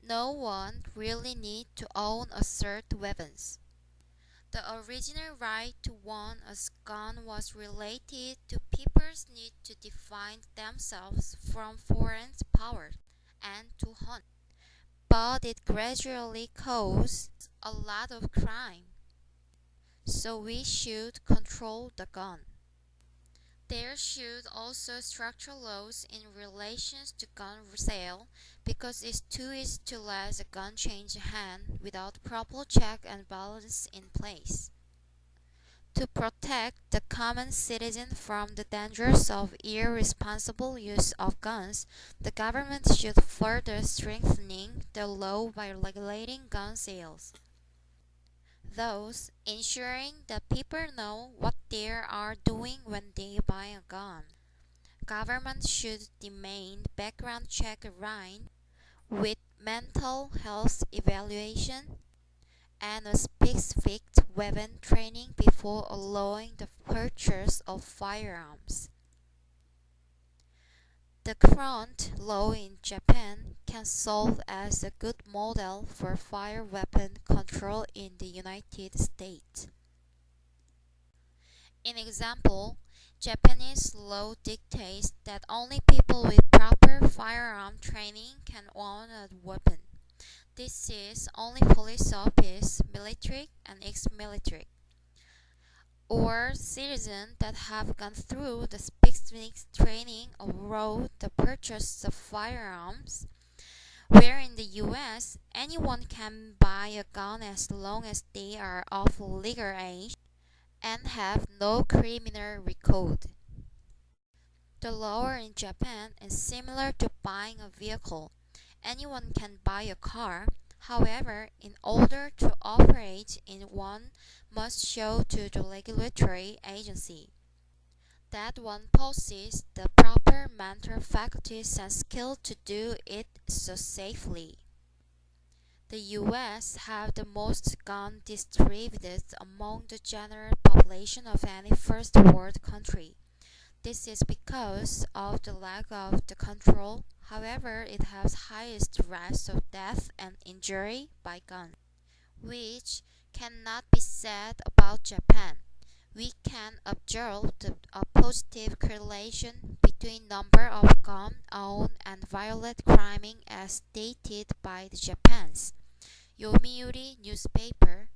No one really need to own assault weapons. The original right to own a gun was related to people's need to defend themselves from foreign powers and to hunt. But it gradually caused a lot of crime, so we should control the gun. There should also structural laws in relation to gun sale because it's too easy to let a gun change hand without proper check and balance in place. To protect the common citizen from the dangers of irresponsible use of guns, the government should further strengthening the law by regulating gun sales, thus ensuring that people know what they are doing when they buy a gun. Government should demand background check run with mental health evaluation and a specific weapon training before allowing the purchase of firearms. The current law in Japan can serve as a good model for fire weapon control in the United States. In example, Japanese law dictates that only people with proper firearm training can own a weapon. This is only police officers, military and ex-military, or citizens that have gone through the specific training allowed the purchase of firearms, where in the US, anyone can buy a gun as long as they are of legal age and have no criminal record. The law in Japan is similar to buying a vehicle. Anyone can buy a car. However, in order to operate in one must show to the regulatory agency that one possesses the proper mental faculties and skill to do it so safely. The US have the most guns distributed among the general population of any first world country. This is because of the lack of the control. However, it has highest rates of death and injury by gun, which cannot be said about Japan. We can observe a positive correlation between number of gun owned and violent crime as stated by the Japan's Yomiuri newspaper.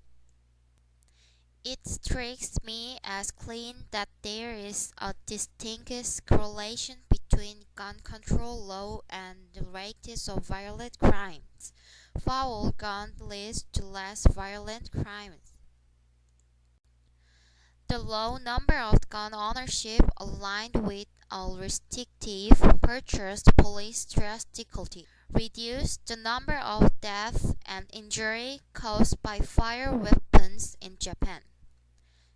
It strikes me as clean that there is a distinct correlation between gun control law and the rates of violent crimes. Foul gun leads to less violent crimes. The low number of gun ownership aligned with a restrictive purchase policy drastically reduced the number of deaths and injury caused by fire weapons in Japan.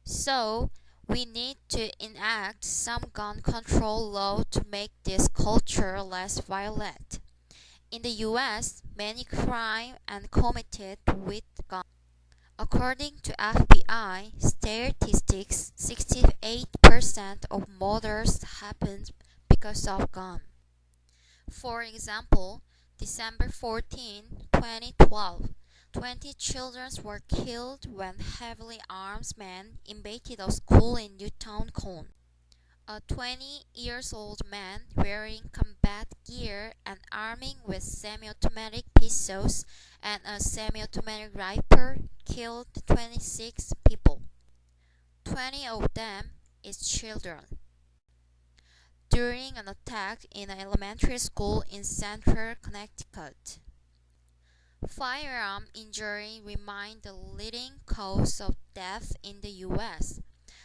So, we need to enact some gun control law to make this culture less violent. In the US, many crimes are committed with guns. According to FBI statistics, 68% of murders happened because of guns. For example, December 14, 2012, 20 children were killed when heavily armed men invaded a school in Newtown Cone. A 20-year-old man wearing combat gear and arming with semi-automatic pistols and a semi-automatic rifle killed 26 people. 20 of them is children. During an attack in an elementary school in central Connecticut. Firearm injury remains the leading cause of death in the US,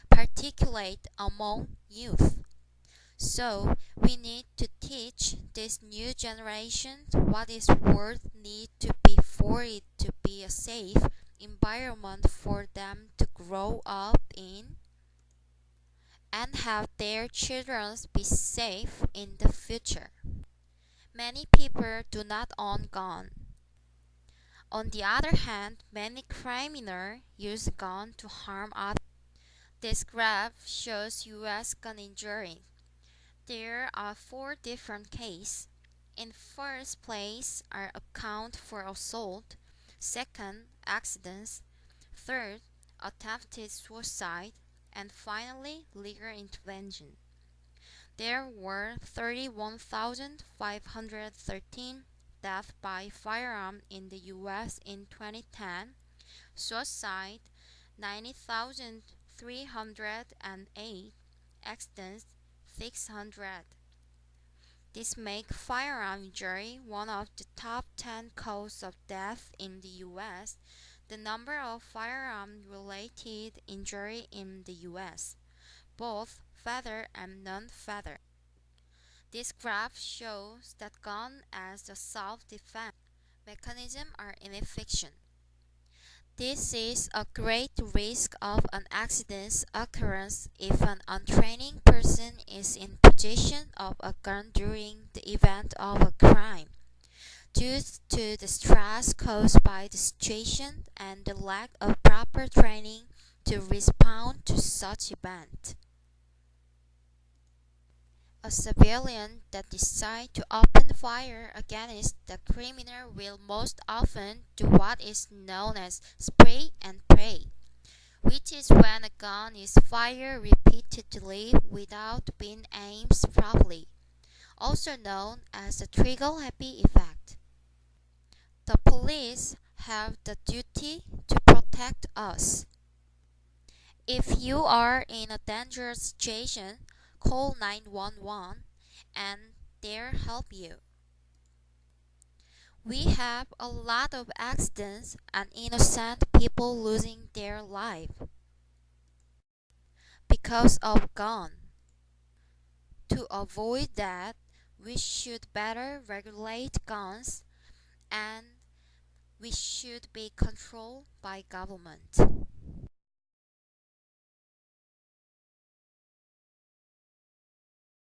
particularly among youth. So, we need to teach this new generation what is worth need to be for it to be a safe environment for them to grow up in and have their children be safe in the future. Many people do not own guns. On the other hand, many criminals use guns to harm others. This graph shows U.S. gun injury. There are four different cases. In first place are account for assault, second, accidents, third, attempted suicide, and finally, legal intervention. There were 31,513 deaths by firearm in the US in 2010, suicide 90,308, accidents 600. This makes firearm injury one of the top 10 causes of death in the US. The number of firearm-related injury in the US, both feather and non-feather. This graph shows that guns as a self-defense mechanism are inefficient. This is a great risk of an accident occurrence if an untrained person is in possession of a gun during the event of a crime. Due to the stress caused by the situation and the lack of proper training to respond to such event. A civilian that decides to open fire against the criminal will most often do what is known as spray and pray, which is when a gun is fired repeatedly without being aimed properly, also known as the trigger-happy effect. The police have the duty to protect us. If you are in a dangerous situation, call 911 and they'll help you. We have a lot of accidents and innocent people losing their life because of gun. To avoid that, we should better regulate guns and we should be controlled by government.